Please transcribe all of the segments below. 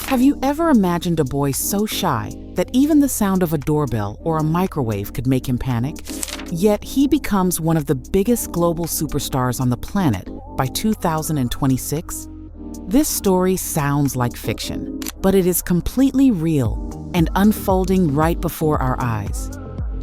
Have you ever imagined a boy so shy that even the sound of a doorbell or a microwave could make him panic? Yet he becomes one of the biggest global superstars on the planet by 2026? This story sounds like fiction, but it is completely real and unfolding right before our eyes.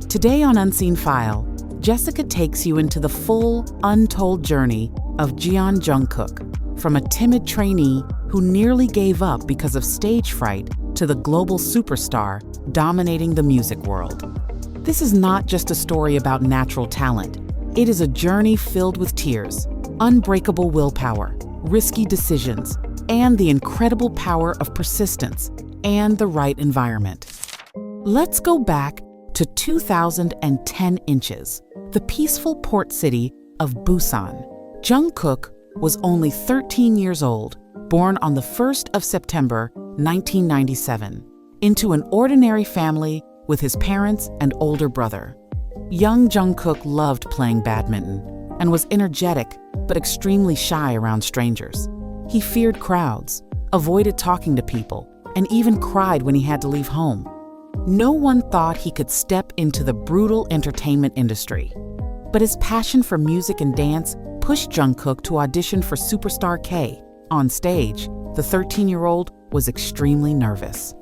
Today on Unseen File, Jessica takes you into the full, untold journey of Jungkook, from a timid trainee who nearly gave up because of stage fright to the global superstar dominating the music world. This is not just a story about natural talent. It is a journey filled with tears, unbreakable willpower, risky decisions, and the incredible power of persistence and the right environment. Let's go back to 2010 inches, the peaceful port city of Busan. Jungkook was only 13 years old, born on the 1st of September 1997, into an ordinary family with his parents and older brother. Young Jungkook loved playing badminton and was energetic but extremely shy around strangers. He feared crowds, avoided talking to people, and even cried when he had to leave home. No one thought he could step into the brutal entertainment industry. But his passion for music and dance pushed Jungkook to audition for Superstar K. On stage, the 13-year-old was extremely nervous.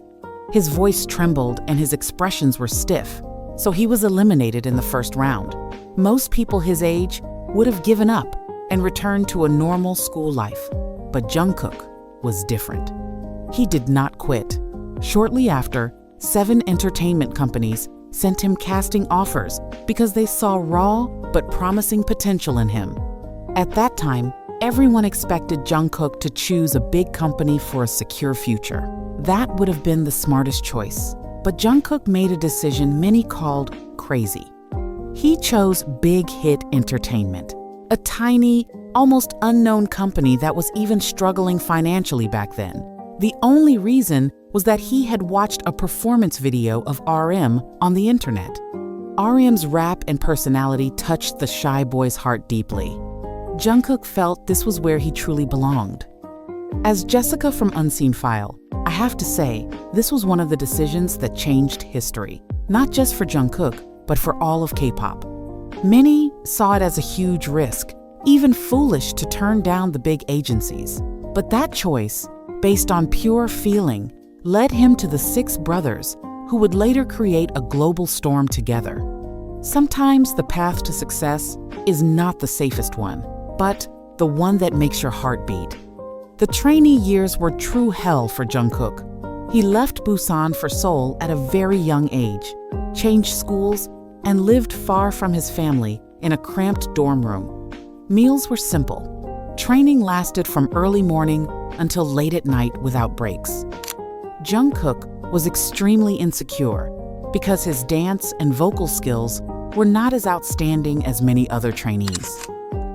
His voice trembled and his expressions were stiff, so he was eliminated in the first round. Most people his age would have given up and returned to a normal school life. But Jungkook was different. He did not quit. Shortly after, 7 entertainment companies sent him casting offers because they saw raw but promising potential in him. At that time, everyone expected Jungkook to choose a big company for a secure future. That would have been the smartest choice. But Jungkook made a decision many called crazy. He chose Big Hit Entertainment, a tiny, almost unknown company that was even struggling financially back then. The only reason was that he had watched a performance video of RM on the internet. RM's rap and personality touched the shy boy's heart deeply. Jungkook felt this was where he truly belonged. As Jessica from Unseen File, I have to say, this was one of the decisions that changed history, not just for Jungkook, but for all of K-pop. Many saw it as a huge risk, even foolish to turn down the big agencies. But that choice, based on pure feeling, led him to the 6 brothers who would later create a global storm together. Sometimes the path to success is not the safest one, but the one that makes your heart beat. The trainee years were true hell for Jungkook. He left Busan for Seoul at a very young age, changed schools, and lived far from his family in a cramped dorm room. Meals were simple. Training lasted from early morning until late at night without breaks. Jungkook was extremely insecure because his dance and vocal skills were not as outstanding as many other trainees.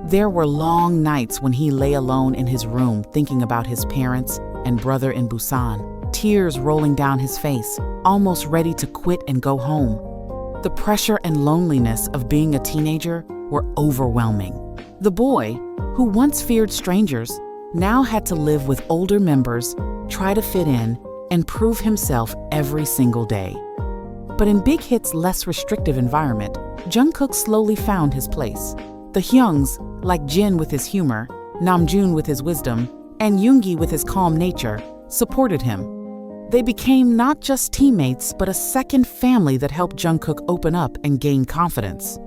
There were long nights when he lay alone in his room thinking about his parents and brother in Busan, tears rolling down his face, almost ready to quit and go home. The pressure and loneliness of being a teenager were overwhelming. The boy, who once feared strangers, now had to live with older members, try to fit in, and prove himself every single day. But in Big Hit's less restrictive environment, Jungkook slowly found his place. The Hyungs, like Jin with his humor, Namjoon with his wisdom, and Yoongi with his calm nature, supported him. They became not just teammates, but a second family that helped Jungkook open up and gain confidence.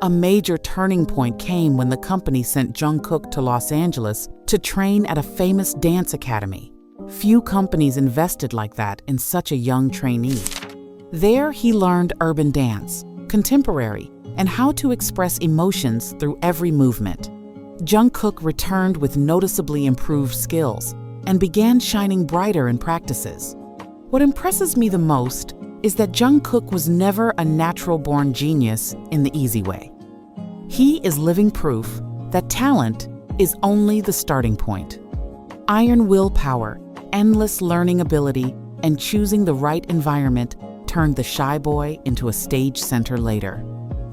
A major turning point came when the company sent Jungkook to Los Angeles to train at a famous dance academy. Few companies invested like that in such a young trainee. There he learned urban dance, contemporary, and how to express emotions through every movement. Jungkook returned with noticeably improved skills and began shining brighter in practices. What impresses me the most is that Jungkook was never a natural-born genius in the easy way. He is living proof that talent is only the starting point. Iron willpower, endless learning ability, and choosing the right environment turned the shy boy into a stage center later.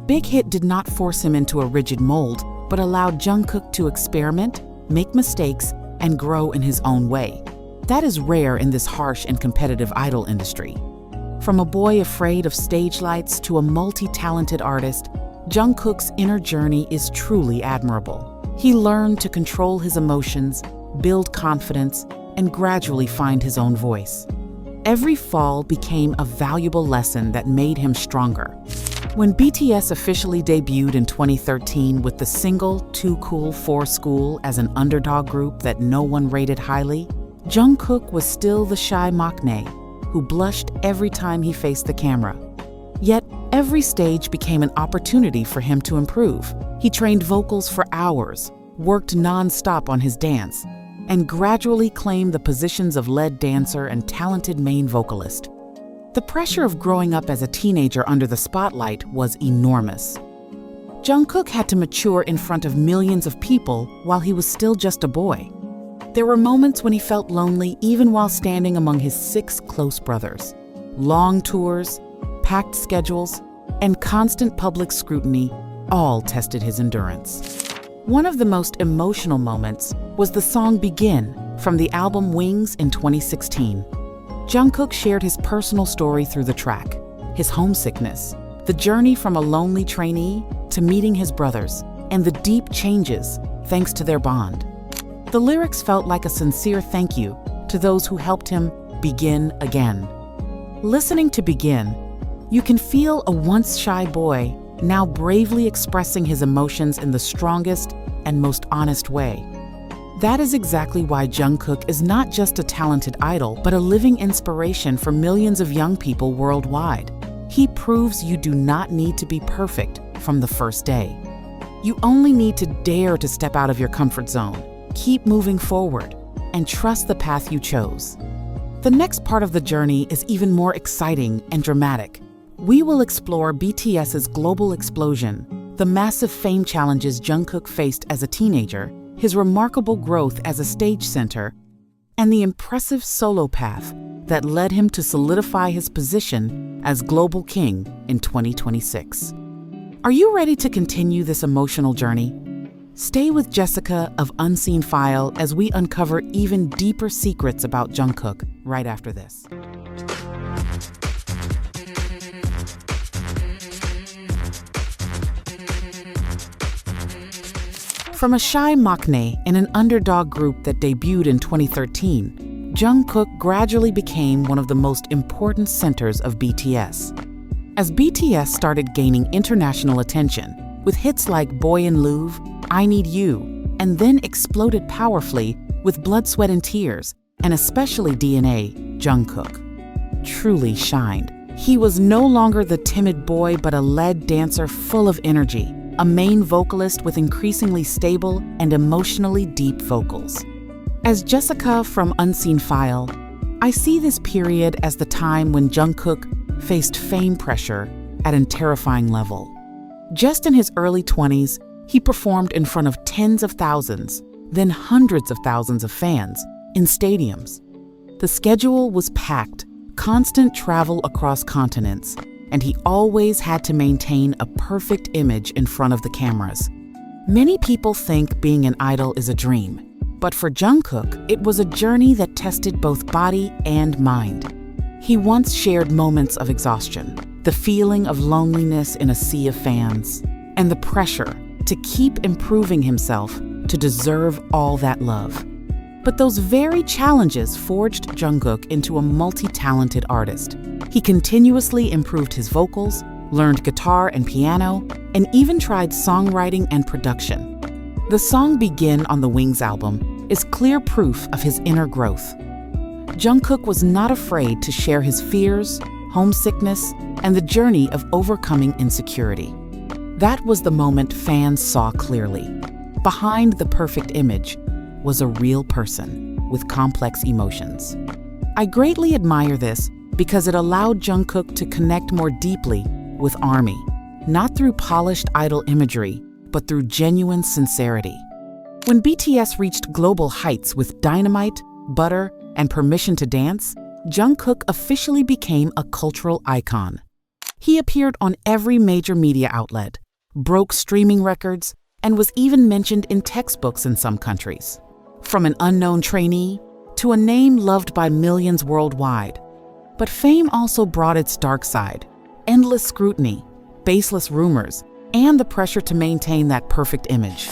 Big Hit did not force him into a rigid mold, but allowed Jungkook to experiment, make mistakes, and grow in his own way. That is rare in this harsh and competitive idol industry. From a boy afraid of stage lights to a multi-talented artist, Jungkook's inner journey is truly admirable. He learned to control his emotions, build confidence, and gradually find his own voice. Every fall became a valuable lesson that made him stronger. When BTS officially debuted in 2013 with the single Too Cool for School as an underdog group that no one rated highly, Jungkook was still the shy maknae who blushed every time he faced the camera. Yet, every stage became an opportunity for him to improve. He trained vocals for hours, worked non-stop on his dance, and gradually claimed the positions of lead dancer and talented main vocalist. The pressure of growing up as a teenager under the spotlight was enormous. Jungkook had to mature in front of millions of people while he was still just a boy. There were moments when he felt lonely even while standing among his 6 close brothers. Long tours, packed schedules, and constant public scrutiny all tested his endurance. One of the most emotional moments was the song Begin from the album Wings in 2016. Jungkook shared his personal story through the track, his homesickness, the journey from a lonely trainee to meeting his brothers, and the deep changes thanks to their bond. The lyrics felt like a sincere thank you to those who helped him begin again. Listening to Begin, you can feel a once shy boy now bravely expressing his emotions in the strongest and most honest way. That is exactly why Jungkook is not just a talented idol, but a living inspiration for millions of young people worldwide. He proves you do not need to be perfect from the first day. You only need to dare to step out of your comfort zone, keep moving forward, and trust the path you chose. The next part of the journey is even more exciting and dramatic. We will explore BTS's global explosion, the massive fame challenges Jungkook faced as a teenager, his remarkable growth as a stage center, and the impressive solo path that led him to solidify his position as global king in 2026. Are you ready to continue this emotional journey? Stay with Jessica of Unseen File as we uncover even deeper secrets about Jungkook right after this. From a shy maknae in an underdog group that debuted in 2013, Jungkook gradually became one of the most important centers of BTS. As BTS started gaining international attention, with hits like Boy in Louvre, I Need You, and then exploded powerfully with Blood, Sweat and Tears, and especially DNA, Jungkook truly shined. He was no longer the timid boy but a lead dancer full of energy, a main vocalist with increasingly stable and emotionally deep vocals. As Jessica from Unseen File, I see this period as the time when Jungkook faced fame pressure at a terrifying level. Just in his early 20s, he performed in front of tens of thousands, then hundreds of thousands of fans in stadiums. The schedule was packed, constant travel across continents, and he always had to maintain a perfect image in front of the cameras. Many people think being an idol is a dream, but for Jungkook, it was a journey that tested both body and mind. He once shared moments of exhaustion, the feeling of loneliness in a sea of fans, and the pressure to keep improving himself to deserve all that love. But those very challenges forged Jungkook into a multi-talented artist. He continuously improved his vocals, learned guitar and piano, and even tried songwriting and production. The song Begin on the Wings album is clear proof of his inner growth. Jungkook was not afraid to share his fears, homesickness, and the journey of overcoming insecurity. That was the moment fans saw clearly. Behind the perfect image was a real person with complex emotions. I greatly admire this because it allowed Jungkook to connect more deeply with ARMY, not through polished idol imagery, but through genuine sincerity. When BTS reached global heights with Dynamite, Butter, and Permission to Dance, Jungkook officially became a cultural icon. He appeared on every major media outlet, broke streaming records, and was even mentioned in textbooks in some countries. From an unknown trainee to to a name loved by millions worldwide. But fame also brought its dark side: endless scrutiny, baseless rumors, and the pressure to maintain that perfect image.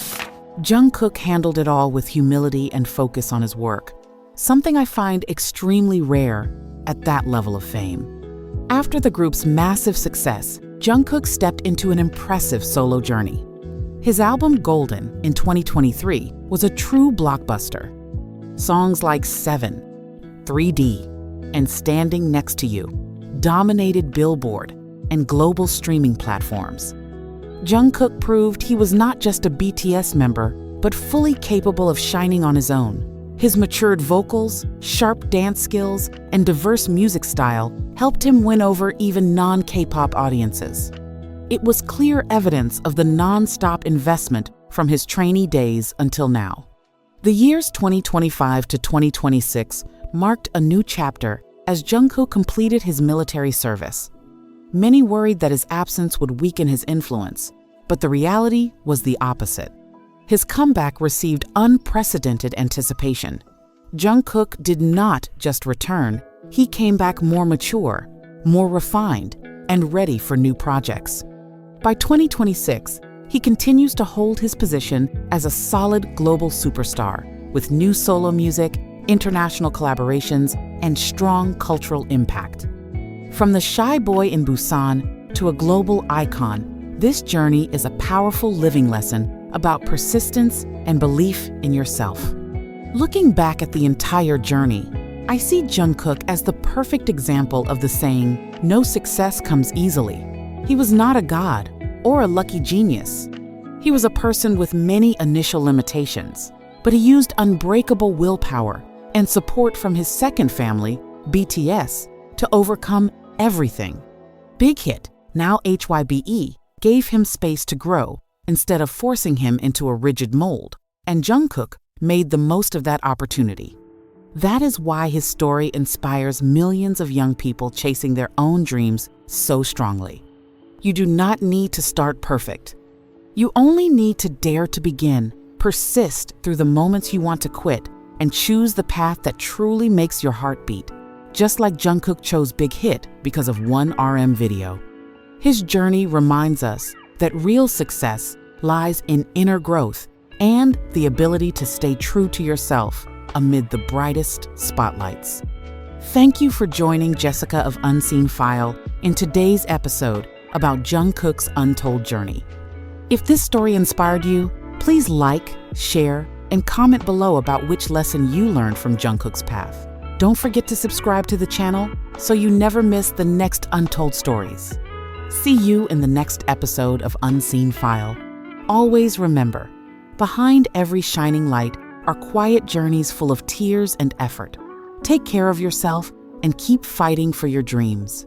Jungkook handled it all with humility and focus on his work, something I find extremely rare at that level of fame. After the group's massive success, Jungkook stepped into an impressive solo journey. His album Golden in 2023 was a true blockbuster. Songs like 7, 3D, and Standing Next to You dominated Billboard and global streaming platforms. Jungkook proved he was not just a BTS member, but fully capable of shining on his own. His matured vocals, sharp dance skills, and diverse music style helped him win over even non-K-pop audiences. It was clear evidence of the non-stop investment from his trainee days until now. The years 2025 to 2026 marked a new chapter as Jungkook completed his military service. Many worried that his absence would weaken his influence, but the reality was the opposite. His comeback received unprecedented anticipation. Jungkook did not just return, he came back more mature, more refined, and ready for new projects. By 2026, he continues to hold his position as a solid global superstar with new solo music, international collaborations, and strong cultural impact. From the shy boy in Busan to a global icon, this journey is a powerful living lesson about persistence and belief in yourself. Looking back at the entire journey, I see Jungkook as the perfect example of the saying, "No success comes easily." He was not a god or a lucky genius. He was a person with many initial limitations, but he used unbreakable willpower and support from his second family, BTS, to overcome everything. Big Hit, now HYBE, gave him space to grow instead of forcing him into a rigid mold, and Jungkook made the most of that opportunity. That is why his story inspires millions of young people chasing their own dreams so strongly. You do not need to start perfect. You only need to dare to begin, persist through the moments you want to quit, and choose the path that truly makes your heart beat. Just like Jungkook chose Big Hit because of one RM video. His journey reminds us that real success lies in inner growth and the ability to stay true to yourself amid the brightest spotlights. Thank you for joining Jessica of Unseen File in today's episode about Jungkook's Untold journey. If this story inspired you, please like, share, and comment below about which lesson you learned from Jungkook's path. Don't forget to subscribe to the channel so you never miss the next Untold stories. See you in the next episode of Unseen File. Always remember, behind every shining light are quiet journeys full of tears and effort. Take care of yourself and keep fighting for your dreams.